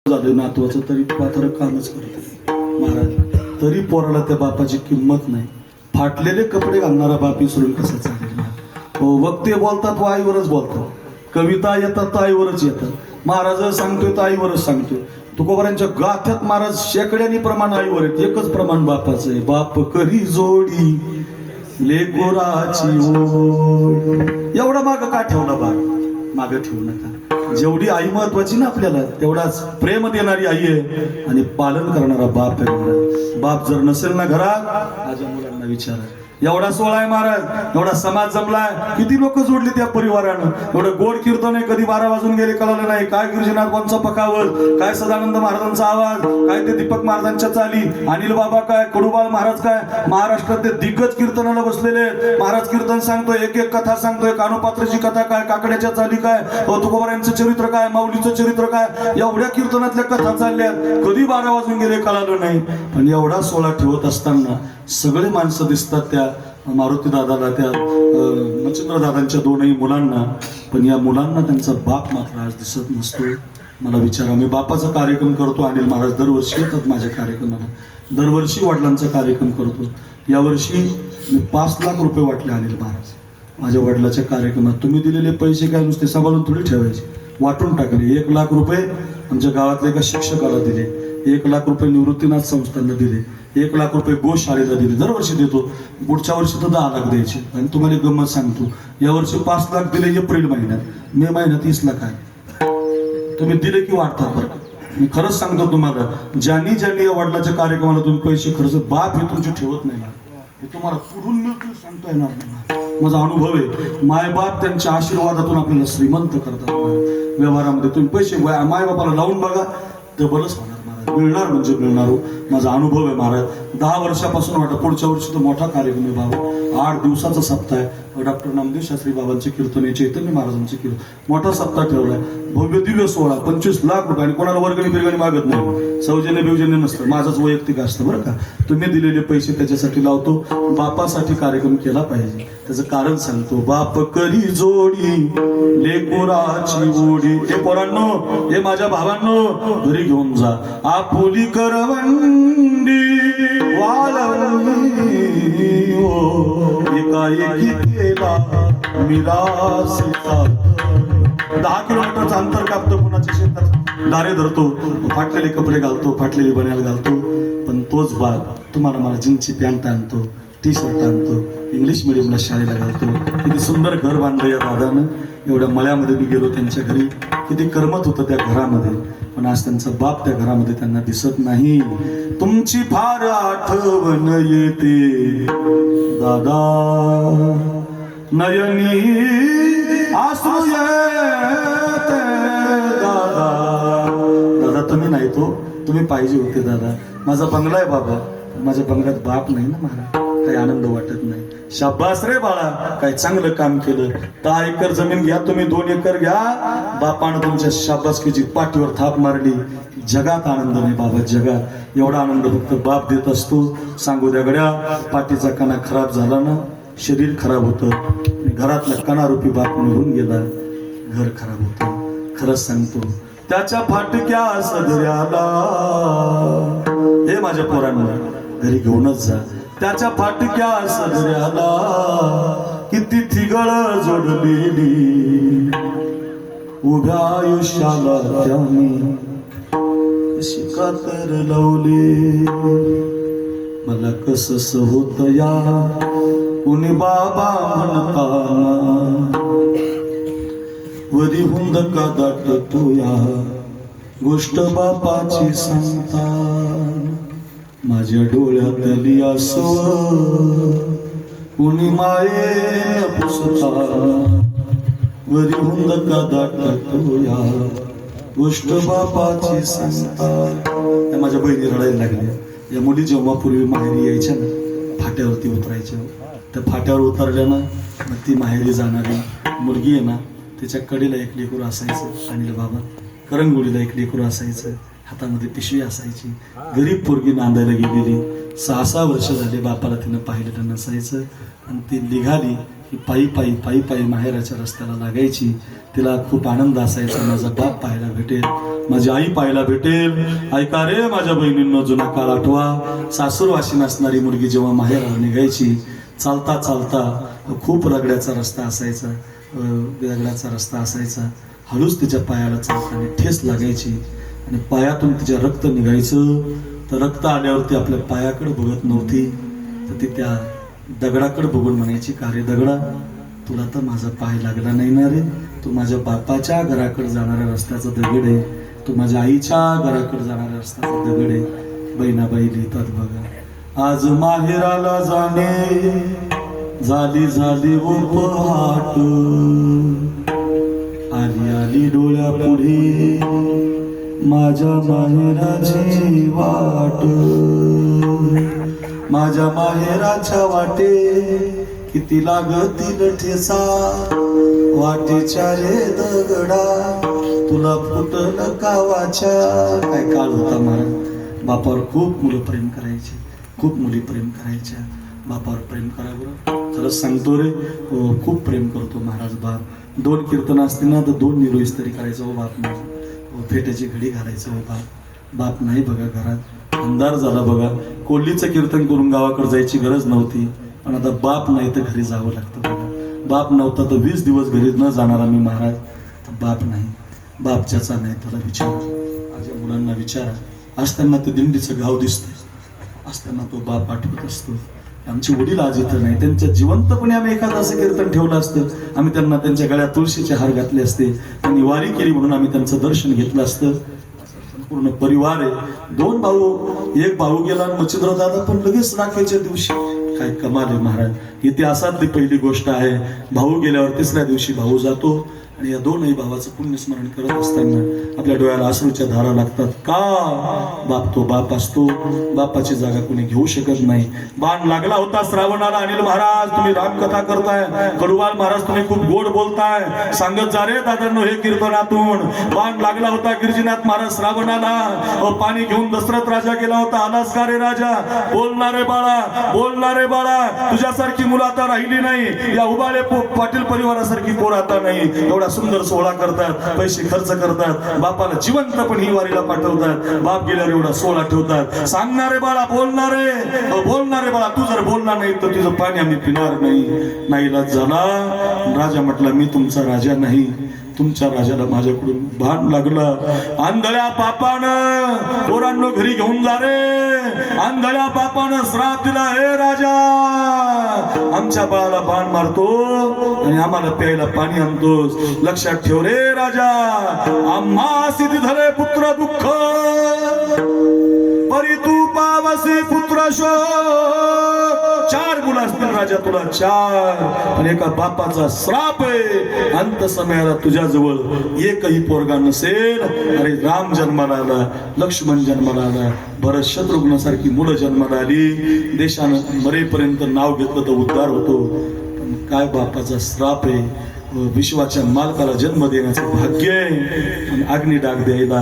झालं नातवाचं तरी पात्र कामच करते महाराज, तरी पोराला त्या बापाची किंमत नाही. फाटलेले कपडे घालणारा बाप विसरून कसा चालेल ना. हो, वक्ते बोलतात व आईवरच बोलतात, कविता येतात तर आईवरच येतात. महाराज सांगतोय तर आईवरच सांगतोय. तुकोबारांच्या गाथ्यात महाराज शेकड्यानी प्रमाण आईवर आहेत, एकच प्रमाण बापाचं आहे. बाप करी जोडी लेकोराची ओढ. एवढा माग का ठेवला बाप? मागे ठेवू नका. जेवढी आई महत्वाची ना आपल्याला, तेवढाच प्रेम देणारी आई आहे आणि पालन करणारा बाप आहे. बाप जर नसेल ना घरात, माझ्या मुलांना विचारा. एवढा सोहळा आहे महाराज, एवढा समाज जमलाय, किती लोक जोडले त्या परिवारानं. एवढं गोड कीर्तन आहे, कधी 12 वाजून गेले कळलं नाही. काय गिरिजनाथांचा पकावत, काय सदानंद महाराजांचा आवाज, काय ते दीपक महाराजांच्या चाली, अनिल बाबा काय, कडुबाळ महाराज काय, महाराष्ट्रात ते दिग्गज कीर्तनाला बसलेले. महाराज कीर्तन सांगतोय, एक एक कथा सांगतोय. कानोपात्राची कथा काय, काकड्याच्या चाली काय, तुकोबारांचं चरित्र काय, माऊलीचं चरित्र काय, एवढ्या कीर्तनातल्या कथा चालल्या, कधी 12 वाजून गेले कळालं नाही. पण एवढा सोहळा ठेवत असताना सगळे माणसं दिसतात त्या मारुती दादाला, त्या मच्छिंद्र दादांच्या दोनही मुलांना, पण या मुलांना त्यांचा बाप मात्र आज दिसत नसतो. मला विचारा, मी बापाचा कार्यक्रम करतो. अनिल महाराज दरवर्षी येतात माझ्या कार्यक्रमाला, दरवर्षी वडिलांचा कार्यक्रम करतो. यावर्षी मी 5 लाख रुपये वाटले अनिल महाराज माझ्या वडिलाच्या कार्यक्रमात. तुम्ही दिलेले पैसे काय नुसते सांभाळून थोडी ठेवायचे, वाटून टाकले. 1 लाख रुपये आमच्या गावातल्या एका शिक्षकाला दिले, 1 लाख रुपये निवृत्तीनाथ संस्थांना दिले, 1 लाख रुपये गोशाळेला दिले. दरवर्षी देतो, पुढच्या वर्षी तर 10 लाख द्यायचे. आणि तुम्हाला गंमत सांगतो, यावर्षी 5 लाख दिले एप्रिल महिन्यात, मे महिन्यात 30 लाख आहे. तुम्ही दिले की वाटतात बरं. मी खरंच सांगतो तुम्हाला, ज्यांनी ज्यांनी या वडिलाच्या कार्यक्रमाला तुम्ही पैसे खर्च, बाप हे तुमचे ठेवत नाही ना, हे तुम्हाला पुढून मिळतो सांगता येणार नाही. माझा अनुभव आहे, मायबाप त्यांच्या आशीर्वादातून आपल्याला श्रीमंत करतात. व्यवहारामध्ये तुम्ही पैसे मायबापाला लावून बघा, डबलच होणार महाराज, मिळणार म्हणजे मिळणार. माझा अनुभव आहे महाराज. 10 वर्षापासून वाटत, पुढच्या वर्षी तर मोठा कार्यक्रम आहे बाबा. 8 दिवसाचा सप्ताह आहे. डॉक्टर नामदेव शास्त्री बाबांचे कीर्तन, चैतन्य महाराजांचे कीर्तन, मोठा सप्ताह ठेवलाय. भव्य दिव्य सोहळा, 25 लाख रुपये. आणि कोणाला वर्गणी बिरगणी मागत नाही, सौजन्य बिवजन्य नसतं, माझंच वैयक्तिक असतं बरं का. तुम्ही दिलेले पैसे त्याच्यासाठी लावतो. बापासाठी कार्यक्रम केला पाहिजे, त्याचं कारण सांगतो. बाप करी जोडी लेकोराची ओढी. हे पोरांनो, हे माझ्या भावांनो, घरी घेऊन जा. आपुली करवंडी वाळवली एकाएकी केला मिरासीचा. 10 किलोमीटरचं अंतर कापतो, कोणाच्या शेतात दारे धरतो, फाटलेले कपडे घालतो, फाटलेली बन्याल घालतो. पण तोच बाग तुम्हाला मला जीन्सची पॅन्ट आणतो, टी-शर्ट आणतो, इंग्लिश मिडियमला शाळेला घालतो. किती सुंदर घर बांधलं या दादानं. एवढ्या मळ्यामध्ये मी गेलो त्यांच्या घरी, किती करमत होतं त्या घरामध्ये. पण आज त्यांचा बाप त्या घरामध्ये त्यांना दिसत नाही. तुमची फार आठवण येते दादा, नयनी आसरू येते दादा. दादा तुम्ही नाही, तो तुम्ही पाहिजे होते दादा. माझा बंगला आहे बाबा, माझ्या बंगल्यात बाप नाही ना महाराज, काही आनंद वाटत नाही. शाबास रे बाळा, काय चांगलं काम केलं. 10 एकर जमीन घ्या तुम्ही, 2 एकर घ्या. बापानं तुमच्या शाबासकीची पाठीवर थाप मारली. जगात आनंद नाही बाबा, जगात एवढा आनंद फक्त बाप देत असतो. सांगू द्या गड्या, पाठीचा कणा खराब झाला ना, शरीर खराब होतं. घरातला कणारूपी बाप निघून गेला, घर खराब होतं. खरंच सांगतो, त्याच्या फाटक्या सदऱ्याला, हे माझ्या पोरांना घरी घेऊनच जा. त्याच्या फाटक्या सदऱ्याला किती थिगळ जोडलेली, उभ्या आयुष्याला त्याने शिकातर लावली. मला कसंस होत या कुणी बाबा म्हणताना, वरी हुंद का दाटतो या गोष्ट बापाची सांगता. माझ्या डोळ्यातली आसव कुणी माये पुसता, वरी हुंद का दाटतो या गोष्ट बापाची सांगता. त्या माझ्या बहिणी रडायला लागल्या. या मुली जेव्हा पूर्वी माहेरी यायच्या ना, फाट्यावरती उतरायच्या. त्या फाट्यावर उतरल्या ना, मग ती माहेरी जाणारी मुलगी आहे ना, त्याच्या कडेला एक लेकरू असायचं. अनिल बाबा करंगोळीला एक लेकरू असायचं, हातामध्ये पिशवी असायची. गरीब पोरगी नांदायला गेलेली, 6-6 वर्ष झाले बापाला तिनं पाहिलेलं नसायचं. आणि ती निघाली की पायी पायी पायी पायी माहेराच्या रस्त्याला लागायची. तिला खूप आनंद असायचा, माझा बाप पाहायला भेटेल, माझी आई पाहायला भेटेल. ऐका रे माझ्या बहिणींनो, जुना काळ आठवा. सासूरवाशी नसणारी मुलगी जेव्हा माहेराला निघायची, चालता चालता खूप रगड्याचा रस्ता असायचा, दगडाचा रस्ता असायचा. हळूच तिच्या पायाला चालताना ठेस लागायची आणि पायातून तिच्या रक्त निघायचं. तर रक्त आल्यावरती आपल्या पायाकडे बघत नव्हती, तर ती त्या दगडाकडे बघून म्हणायची, का रे दगडा, तुला तर माझा पाय लागला नाही ना रे, तू माझ्या बापाच्या घराकडे जाणाऱ्या रस्त्याचा दगड आहे, तू माझ्या आईच्या घराकडे जाणाऱ्या रस्त्याचा दगड आहे. बहिणाबाई लिहितात बघा, आज माहेराला जाणे झाली झाली ओ पहाट, आली आली डोळ्या पुढे माझ्या माहेराची वाट, माझ्या माहेराच्या वाटे किती लागतील ठेसा, वाटेच्या रे दगडा तुला फुटल कावाच्या. काय काळ होता महाराज. बापावर खूप मुलं प्रेम करायची, खूप मुली प्रेम करायच्या. बापावर प्रेम करावं, खरंच सांगतो रे, खूप प्रेम करतो महाराज बाप. 2 कीर्तन असतील ना तर 2 निरोईस तरी करायचं. हो बाप माझं, फेट्याची घडी घालायचं. हो बाप, बाप नाही बघा घरात. अंधार झाला बघा, कोल्लीचं कीर्तन करून गावाकडे जायची गरज नव्हती, पण आता बाप नाही तर घरी जावं लागतं बघा. बाप नव्हता तर 20 दिवस घरी न जाणारा मी महाराज. बाप नाही, बाप ज्याचा नाही त्याला विचारा, माझ्या मुलांना विचारा. असताना ते दिंडीचं गाव दिसतं, असताना तो बाप आठवत असतो. आमचे वडील आज इथं नाही, त्यांच्या जिवंतपणे आम्ही एखादं असं कीर्तन ठेवलं असतं, आम्ही त्यांना त्यांच्या गळ्यात तुळशीचे हार घातले असते, त्यांनी वारी केली म्हणून आम्ही त्यांचं दर्शन घेतलं असतं. पूर्ण परिवार आहे, 2 भाऊ, एक भाऊ गेला मच्छिंद्र दादा पण लगेच राखेच्या दिवशी. काय कमाल आहे महाराज. इतिहासातली पहिली गोष्ट आहे, भाऊ गेल्यावर 3ऱ्या दिवशी भाऊ जातो. आणि या 2ही भावाचं पुण्यस्मरण करत असताना आपल्या डोळ्याला अश्रूच्या धारा लागतात. का? बाप तो बाप असतो, बापाची जागा कोणी घेऊ शकत नाही. बाण लागला होता श्रावणाला. अनिल महाराज तुम्ही रामकथा करताय, कडुवाल महाराज तुम्ही खूप गोड बोलताय, सांगत जा रे दादांनो हे कीर्तनातून. बाण लागला होता गिरिजीनाथ महाराज श्रावणाला, पाणी घेऊन दशरथ राजा गेला होता. आलास का रे राजा? बोलणारे बाळा, बोलणारे बाळा, तुझ्यासारखी मुलं आता राहिली नाही, या उबाळे पाटील परिवारासारखी पोर आता नाही. एवढा सुंदर सोहळा करतात, पैसे खर्च करतात, बापाला जिवंत पण ही वारीला पाठवतात, बाप गेल्यावर एवढा सोहळा ठेवतात. सांगणारे बाळा, बोलणारे, बोलणारे बाळा, तू जर बोलणार नाही तर तुझं पाणी आम्ही पिणार नाही. नाईलाज झाला. राजा म्हटला, मी तुमचा राजा नाही, तुमच्या राजाला माझ्याकडून भान लागलं. आंधळ्या बापानं पोरांनो घरी घेऊन जा रे, आंधळ्या बापानं श्राप दिला, हे राजा आमच्या बाळाला बाण मारतो आणि आम्हाला प्यायला पाणी आणतोस, लक्षात ठेव रे राजा. आम्हा सिद्ध झाले पुत्र दुःख, परी तू पावसी पुत्र शोक. 4 मुलं असतील राजा तुला, 4, पण एका बापाचा श्राप आहे. अंत समयाला तुझ्याजवळ एकही पोरगा नसेल. अरे राम जन्माला आला, लक्ष्मण जन्माला आला, भरत शत्रुघ्नासारखी मुलं जन्माला आली. देशानं मरेपर्यंत नाव घेतलं तर उद्धार होतो, पण काय बापाचा श्राप आहे. विश्वाच्या मालकाला जन्म देण्याचं भाग्य आहे आणि अग्नी डाग द्यायला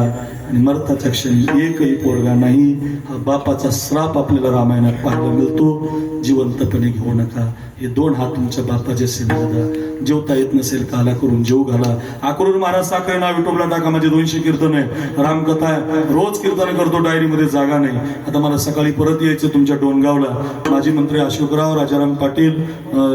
आणि मरताच्या क्षणी एकही पोरगा नाही. हा बापाचा श्राप आपल्याला रामायणात पाहायला मिळतो. जिवंतपणे घेऊ नका. हे 2 हात तुमच्या बापाचे सेवेला द्या. जेवता येत नसेल काला करून जेव घाला. अक्रूर महाराज साखरे नाव युट्यूबला टाका, माझे 200 कीर्तन आहे, रामकथा आहे, रोज कीर्तन करतो, डायरीमध्ये जागा नाही. आता मला सकाळी परत यायचं तुमच्या डोणगावला. माजी मंत्री अशोकराव राजाराम पाटील